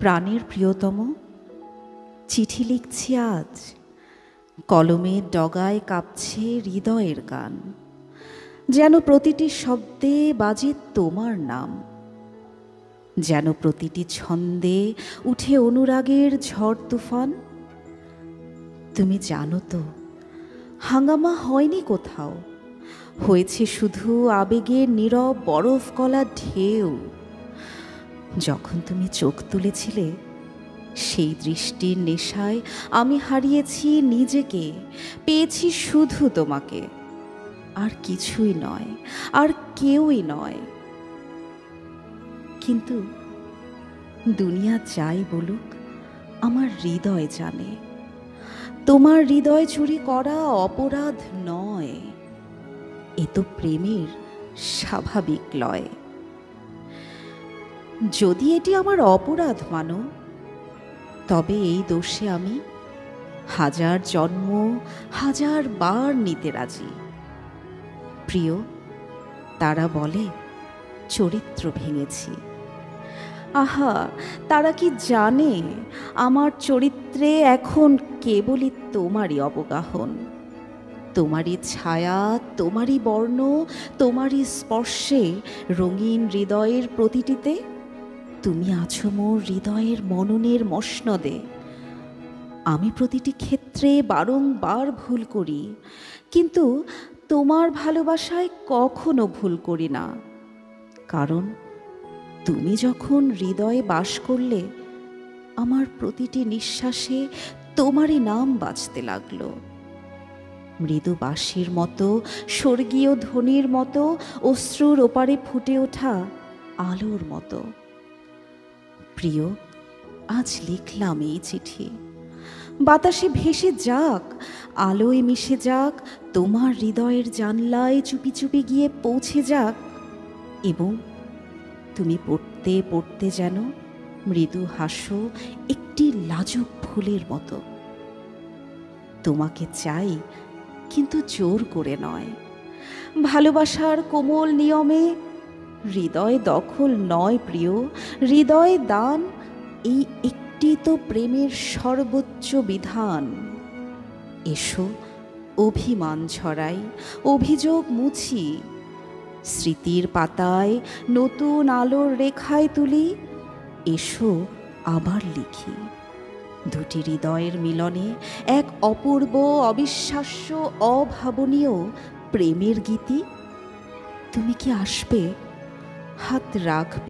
প্রাণের প্রিয়তম, চিঠি লিখছি আজ। কলমের ডগায় কাঁপছে হৃদয়ের গান, যেন প্রতিটি শব্দে বাজে তোমার নাম, যেন প্রতিটি ছন্দে উঠে অনুরাগের ঝড় তুফান। তুমি জানো তো, হাঙ্গামা হয়নি কোথাও, হয়েছে শুধু আবেগের নীরব বরফ গলা ঢেউ। যখন তুমি চোখ তুলেছিলে, সেই দৃষ্টির নেশায় আমি হারিয়েছি নিজেকে, পেয়েছি শুধু তোমাকে, আর কিছুই নয়, আর কেউই নয়। কিন্তু দুনিয়া যাই বলুক, আমার হৃদয় জানে তোমার হৃদয় চুরি করা অপরাধ নয়, এ তো প্রেমের স্বাভাবিক লয়। যদি এটি আমার অপরাধ মানো, তবে এই দোষে আমি হাজার জন্ম, হাজার বার নিতে রাজি। প্রিয়, তারা বলে চরিত্র ভেঙেছি। আহা, তারা কি জানে আমার চরিত্রে এখন কেবলই তোমারই অবগাহন, তোমারই ছায়া, তোমারই বর্ণ, তোমারই স্পর্শে রঙিন হৃদয়ের প্রতিটিতে তুমি আছো মোর হৃদয়ের মননের মসনদে। আমি প্রতিটি ক্ষেত্রে বারংবার ভুল করি, কিন্তু তোমার ভালোবাসায় কখনো ভুল করি না, কারণ তুমি যখন হৃদয়ে বাস করলে, আমার প্রতিটি নিঃশ্বাসে তোমারই নাম বাজতে লাগলো। মৃদু বাঁশির মতো, স্বর্গীয় ধ্বনির মতো, অশ্রুর ওপারে ফুটে ওঠা আলোর মতো। প্রিয়, আজ লিখলাম এই চিঠি, বাতাসে ভেসে যাক, আলোয় মিশে যাক, তোমার হৃদয়ের জানলায় চুপি চুপি গিয়ে পৌঁছে যাক, এবং তুমি পড়তে পড়তে যেন মৃদু হাসো একটি লাজুক ফুলের মতো। তোমাকে চাই, কিন্তু জোর করে নয়, ভালোবাসার কোমল নিয়মে। হৃদয় দখল নয় প্রিয়, হৃদয় দান, এই একটি তো প্রেমের সর্বোচ্চ বিধান। এসো অভিমান ছড়াই, অভিযোগ মুছি, স্মৃতির পাতায় নতুন আলোর রেখায় তুলি। এসো আবার লিখি, দুটি হৃদয়ের মিলনে এক অপূর্ব, অবিশ্বাস্য, অভাবনীয় প্রেমের গীতি। তুমি কি আসবে? হাত রাখবে?